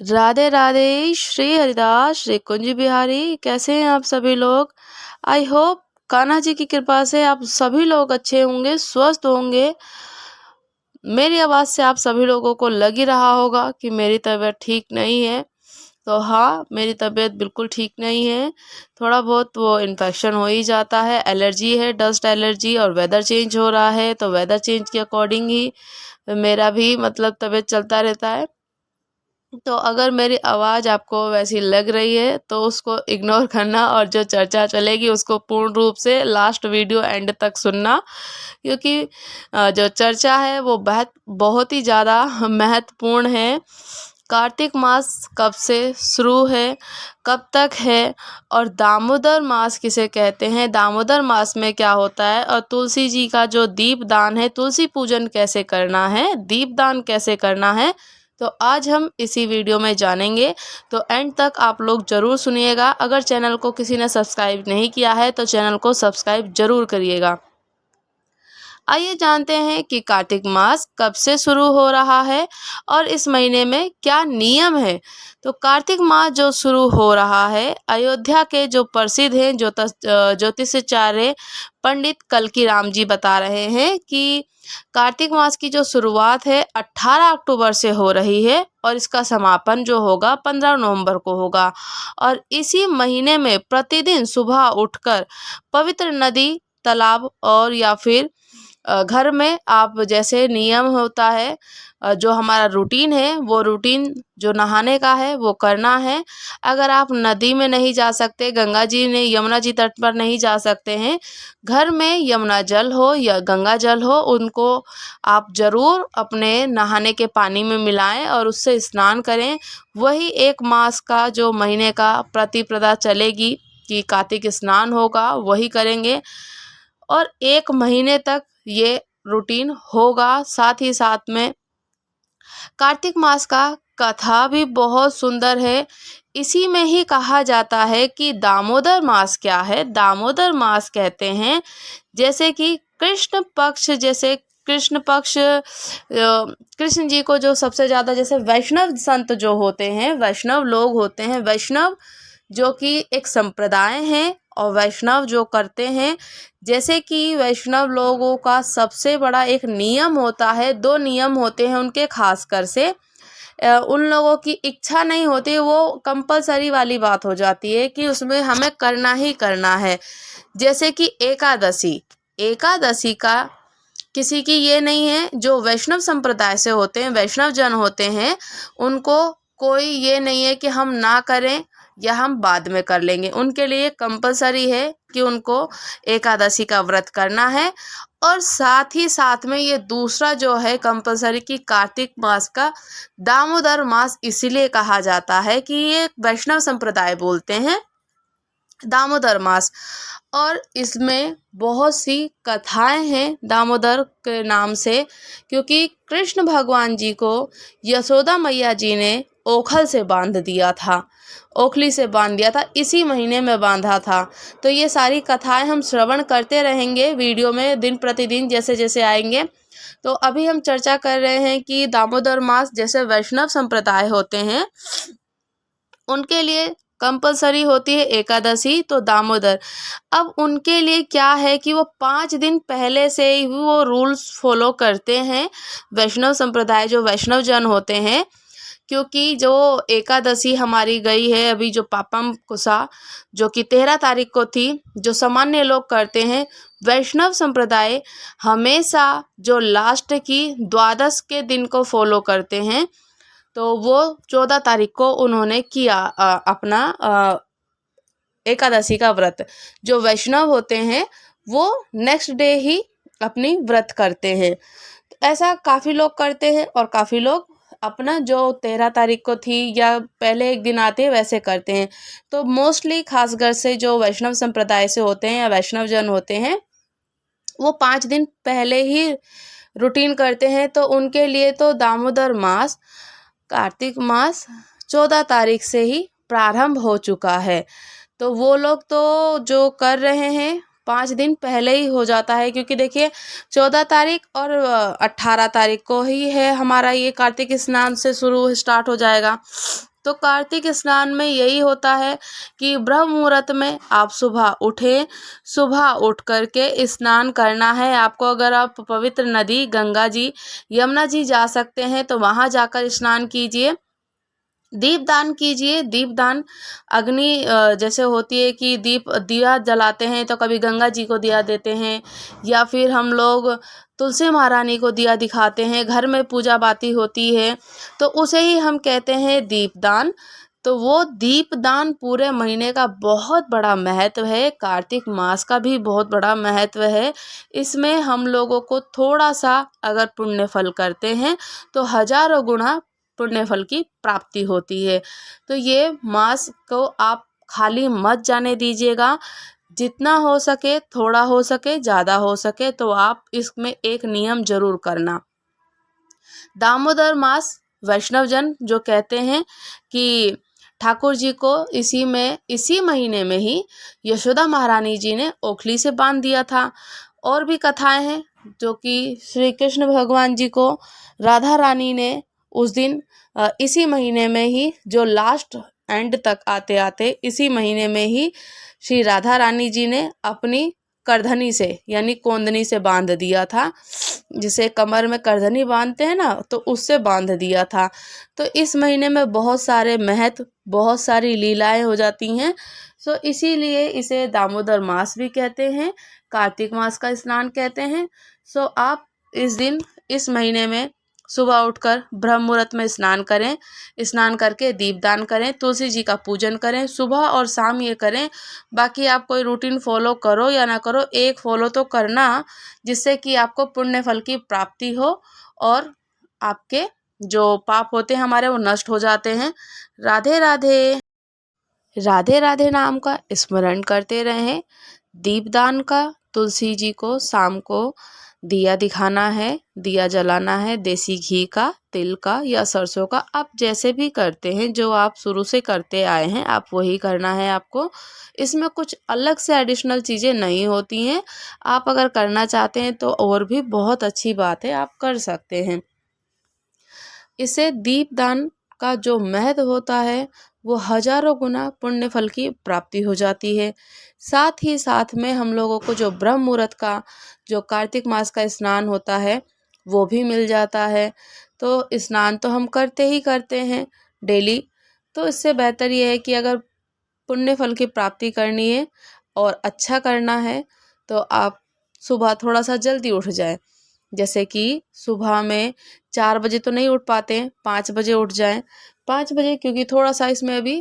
राधे राधे। श्री हरिदास, श्री कुंज बिहारी। कैसे हैं आप सभी लोग? आई होप कान्हा जी की कृपा से आप सभी लोग अच्छे होंगे, स्वस्थ होंगे। मेरी आवाज़ से आप सभी लोगों को लग ही रहा होगा कि मेरी तबीयत ठीक नहीं है। तो हाँ, मेरी तबीयत बिल्कुल ठीक नहीं है। थोड़ा बहुत वो इन्फेक्शन हो ही जाता है, एलर्जी है, डस्ट एलर्जी, और वेदर चेंज हो रहा है तो वेदर चेंज के अकॉर्डिंग ही मेरा भी मतलब तबीयत चलता रहता है। तो अगर मेरी आवाज़ आपको वैसी लग रही है तो उसको इग्नोर करना, और जो चर्चा चलेगी उसको पूर्ण रूप से लास्ट वीडियो एंड तक सुनना, क्योंकि जो चर्चा है वो बहुत ही ज़्यादा महत्वपूर्ण है। कार्तिक मास कब से शुरू है, कब तक है, और दामोदर मास किसे कहते हैं, दामोदर मास में क्या होता है, और तुलसी जी का जो दीपदान है, तुलसी पूजन कैसे करना है, दीपदान कैसे करना है, तो आज हम इसी वीडियो में जानेंगे। तो एंड तक आप लोग ज़रूर सुनिएगा। अगर चैनल को किसी ने सब्सक्राइब नहीं किया है तो चैनल को सब्सक्राइब ज़रूर करिएगा। आइए जानते हैं कि कार्तिक मास कब से शुरू हो रहा है और इस महीने में क्या नियम है। तो कार्तिक मास जो शुरू हो रहा है, अयोध्या के जो प्रसिद्ध हैं ज्योतिषाचार्य पंडित कल्की राम जी बता रहे हैं कि कार्तिक मास की जो शुरुआत है 18 अक्टूबर से हो रही है और इसका समापन जो होगा 15 नवंबर को होगा। और इसी महीने में प्रतिदिन सुबह उठकर पवित्र नदी, तालाब और या फिर घर में आप जैसे नियम होता है, जो हमारा रूटीन है वो रूटीन जो नहाने का है वो करना है। अगर आप नदी में नहीं जा सकते, गंगा जी ने यमुना जी तट पर नहीं जा सकते हैं, घर में यमुना जल हो या गंगा जल हो, उनको आप ज़रूर अपने नहाने के पानी में मिलाएं और उससे स्नान करें। वही एक मास का जो महीने का प्रतिपदा चलेगी कि कार्तिक स्नान होगा, वही करेंगे और 1 महीने तक ये रूटीन होगा। साथ ही साथ में कार्तिक मास का कथा भी बहुत सुंदर है। इसी में ही कहा जाता है कि दामोदर मास क्या है। दामोदर मास कहते हैं जैसे कि कृष्ण पक्ष, जैसे कृष्ण पक्ष कृष्ण जी को जो सबसे ज़्यादा, जैसे वैष्णव संत जो होते हैं, वैष्णव लोग होते हैं, वैष्णव जो कि एक संप्रदाय है, और वैष्णव जो करते हैं, जैसे कि वैष्णव लोगों का सबसे बड़ा एक नियम होता है, 2 नियम होते हैं उनके खासकर से। उन लोगों की इच्छा नहीं होती, वो कंपलसरी वाली बात हो जाती है कि उसमें हमें करना ही करना है। जैसे कि एकादशी, एकादशी का किसी की ये नहीं है, जो वैष्णव संप्रदाय से होते हैं, वैष्णव जन होते हैं, उनको कोई ये नहीं है कि हम ना करें या हम बाद में कर लेंगे। उनके लिए कंपलसरी है कि उनको एकादशी का व्रत करना है। और साथ ही साथ में ये दूसरा जो है कंपलसरी कि कार्तिक मास का दामोदर मास इसीलिए कहा जाता है कि ये वैष्णव संप्रदाय बोलते हैं दामोदर मास। और इसमें बहुत सी कथाएं हैं दामोदर के नाम से, क्योंकि कृष्ण भगवान जी को यशोदा मैया जी ने ओखल से बांध दिया था, ओखली से बांध दिया था, इसी महीने में बांधा था। तो ये सारी कथाएं हम श्रवण करते रहेंगे वीडियो में दिन प्रतिदिन जैसे जैसे आएंगे। तो अभी हम चर्चा कर रहे हैं कि दामोदर मास जैसे वैष्णव संप्रदाय होते हैं उनके लिए कंपलसरी होती है एकादशी, तो दामोदर अब उनके लिए क्या है कि वो 5 दिन पहले से ही वो रूल्स फॉलो करते हैं, वैष्णव संप्रदाय जो वैष्णव जन होते हैं। क्योंकि जो एकादशी हमारी गई है अभी, जो पापम कुसा जो कि 13 तारीख को थी, जो सामान्य लोग करते हैं, वैष्णव संप्रदाय हमेशा जो लास्ट की द्वादश के दिन को फॉलो करते हैं। तो वो 14 तारीख को उन्होंने किया अपना एकादशी का व्रत। जो वैष्णव होते हैं वो नेक्स्ट डे ही अपनी व्रत करते हैं। ऐसा काफ़ी लोग करते हैं और काफ़ी लोग अपना जो 13 तारीख को थी या पहले एक दिन आते हैं वैसे करते हैं। तो मोस्टली खासकर से जो वैष्णव संप्रदाय से होते हैं या वैष्णव जन होते हैं, वो 5 दिन पहले ही रूटीन करते हैं। तो उनके लिए तो दामोदर मास, कार्तिक मास 14 तारीख से ही प्रारंभ हो चुका है। तो वो लोग तो जो कर रहे हैं 5 दिन पहले ही हो जाता है, क्योंकि देखिए 14 तारीख और 18 तारीख को ही है हमारा ये कार्तिक स्नान से शुरू स्टार्ट हो जाएगा। तो कार्तिक स्नान में यही होता है कि ब्रह्म मुहूर्त में आप सुबह उठें, सुबह उठ करके स्नान करना है आपको। अगर आप पवित्र नदी गंगा जी, यमुना जी जा सकते हैं तो वहाँ जाकर स्नान कीजिए। दीपदान कीजिए। दीपदान अग्नि जैसे होती है कि दिया जलाते हैं तो कभी गंगा जी को दिया देते हैं, या फिर हम लोग तुलसी महारानी को दिया दिखाते हैं, घर में पूजा बाती होती है तो उसे ही हम कहते हैं दीपदान। तो वो दीपदान पूरे महीने का बहुत बड़ा महत्व है, कार्तिक मास का भी बहुत बड़ा महत्व है। इसमें हम लोगों को थोड़ा सा अगर पुण्य फल करते हैं तो हजारों गुना पुण्य फल की प्राप्ति होती है। तो ये मास को आप खाली मत जाने दीजिएगा। जितना हो सके, थोड़ा हो सके, ज़्यादा हो सके, तो आप इसमें एक नियम जरूर करना। दामोदर मास वैष्णव जन जो कहते हैं कि ठाकुर जी को इसी महीने में ही यशोदा महारानी जी ने ओखली से बांध दिया था। और भी कथाएं हैं जो कि श्री कृष्ण भगवान जी को राधा रानी ने उस दिन इसी महीने में ही, जो लास्ट एंड तक आते आते इसी महीने में ही श्री राधा रानी जी ने अपनी करधनी से यानी कोंदनी से बांध दिया था। जिसे कमर में करधनी बांधते हैं ना, तो उससे बांध दिया था। तो इस महीने में बहुत सारे महत्व, बहुत सारी लीलाएं हो जाती हैं। सो इसीलिए इसे दामोदर मास भी कहते हैं, कार्तिक मास का स्नान कहते हैं। सो आप इस दिन, इस महीने में सुबह उठकर ब्रह्म मुहूर्त में स्नान करें। स्नान करके दीपदान करें, तुलसी जी का पूजन करें, सुबह और शाम ये करें। बाकी आप कोई रूटीन फॉलो करो या ना करो, एक फॉलो तो करना, जिससे कि आपको पुण्य फल की प्राप्ति हो और आपके जो पाप होते हैं हमारे वो नष्ट हो जाते हैं। राधे राधे। राधे राधे नाम का स्मरण करते रहें। दीपदान का, तुलसी जी को शाम को दिया दिखाना है, दिया जलाना है, देसी घी का, तिल का या सरसों का, आप जैसे भी करते हैं, जो आप शुरू से करते आए हैं आप वही करना है आपको। इसमें कुछ अलग से एडिशनल चीज़ें नहीं होती हैं। आप अगर करना चाहते हैं तो और भी बहुत अच्छी बात है, आप कर सकते हैं। इसे दीपदान का जो महत्व होता है वो हजारों गुना पुण्य फल की प्राप्ति हो जाती है। साथ ही साथ में हम लोगों को जो ब्रह्म मुहूर्त का, जो कार्तिक मास का स्नान होता है वो भी मिल जाता है। तो स्नान तो हम करते ही करते हैं डेली। तो इससे बेहतर ये है कि अगर पुण्य फल की प्राप्ति करनी है और अच्छा करना है तो आप सुबह थोड़ा सा जल्दी उठ जाएं। जैसे कि सुबह में 4 बजे तो नहीं उठ पाते हैं, 5 बजे उठ जाएं। 5 बजे, क्योंकि थोड़ा सा इसमें अभी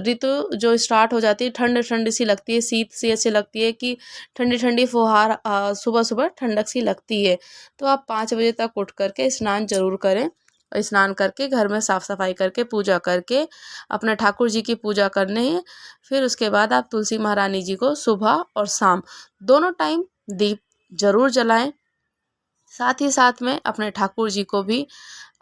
ऋतु जो स्टार्ट हो जाती है, ठंड ठंडी सी लगती है, शीत सी ऐसी लगती है कि ठंडी ठंडी फुहार सुबह सुबह ठंडक सी लगती है। तो आप 5 बजे तक उठ करके स्नान जरूर करें। और स्नान करके घर में साफ़ सफाई करके पूजा करके अपने ठाकुर जी की पूजा करनी है। फिर उसके बाद आप तुलसी महारानी जी को सुबह और शाम दोनों टाइम दीप जरूर जलाएं। साथ ही साथ में अपने ठाकुर जी को भी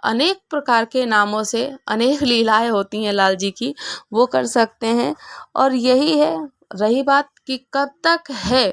अनेक प्रकार के नामों से, अनेक लीलाएं होती हैं लाल जी की, वो कर सकते हैं। और यही है, रही बात कि कब तक है,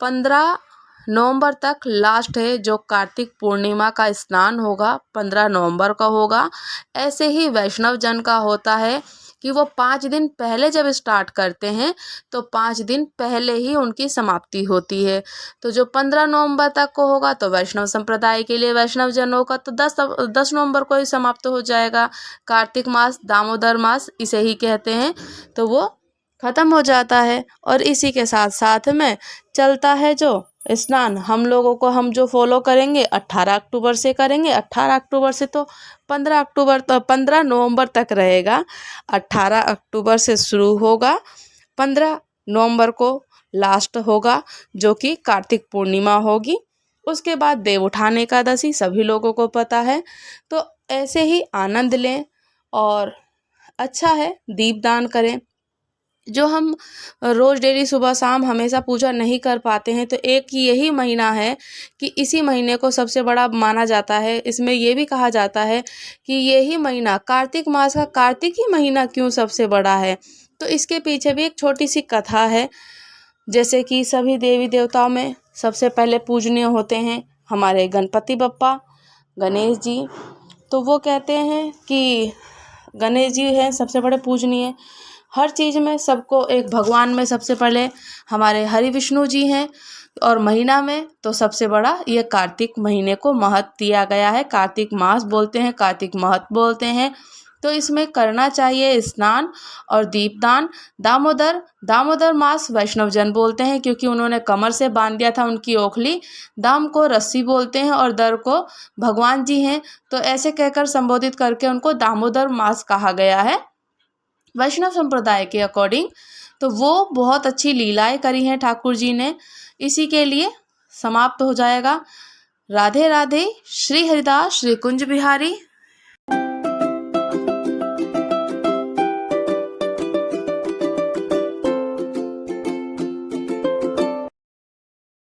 15 नवंबर तक लास्ट है जो कार्तिक पूर्णिमा का स्नान होगा, 15 नवंबर का होगा। ऐसे ही वैष्णव जन का होता है कि वो 5 दिन पहले जब स्टार्ट करते हैं तो 5 दिन पहले ही उनकी समाप्ति होती है। तो जो 15 नवंबर तक को होगा तो वैष्णव संप्रदाय के लिए, वैष्णव जनों का तो 10 नवंबर को ही समाप्त हो जाएगा। कार्तिक मास, दामोदर मास इसे ही कहते हैं, तो वो खत्म हो जाता है। और इसी के साथ साथ में चलता है जो स्नान हम लोगों को, हम जो फॉलो करेंगे 18 अक्टूबर से करेंगे। 18 अक्टूबर से तो 15 नवंबर तक रहेगा। 18 अक्टूबर से शुरू होगा, 15 नवंबर को लास्ट होगा, जो कि कार्तिक पूर्णिमा होगी। उसके बाद देव उठान एकादशी सभी लोगों को पता है। तो ऐसे ही आनंद लें और अच्छा है, दीपदान करें। जो हम रोज़ डेली सुबह शाम हमेशा पूजा नहीं कर पाते हैं, तो एक यही महीना है कि इसी महीने को सबसे बड़ा माना जाता है। इसमें ये भी कहा जाता है कि यही महीना, कार्तिक मास का कार्तिक ही महीना क्यों सबसे बड़ा है, तो इसके पीछे भी एक छोटी सी कथा है। जैसे कि सभी देवी देवताओं में सबसे पहले पूजनीय होते हैं हमारे गणपति बप्पा, गणेश जी। तो वो कहते हैं कि गणेश जी हैं सबसे बड़े पूजनीय। हर चीज़ में सबको एक भगवान में सबसे पहले हमारे हरि विष्णु जी हैं, और महीना में तो सबसे बड़ा ये कार्तिक महीने को महत्व दिया गया है। कार्तिक मास बोलते हैं, कार्तिक महत्व बोलते हैं। तो इसमें करना चाहिए स्नान और दीपदान। दामोदर मास वैष्णव जन बोलते हैं क्योंकि उन्होंने कमर से बांध दिया था उनकी ओखली। दाम को रस्सी बोलते हैं और दर को भगवान जी हैं, तो ऐसे कहकर संबोधित करके उनको दामोदर मास कहा गया है वैष्णव संप्रदाय के अकॉर्डिंग। तो वो बहुत अच्छी लीलाएं करी हैं ठाकुर जी ने। इसी के लिए समाप्त हो जाएगा। राधे राधे। श्री हरिदास श्री कुंज बिहारी।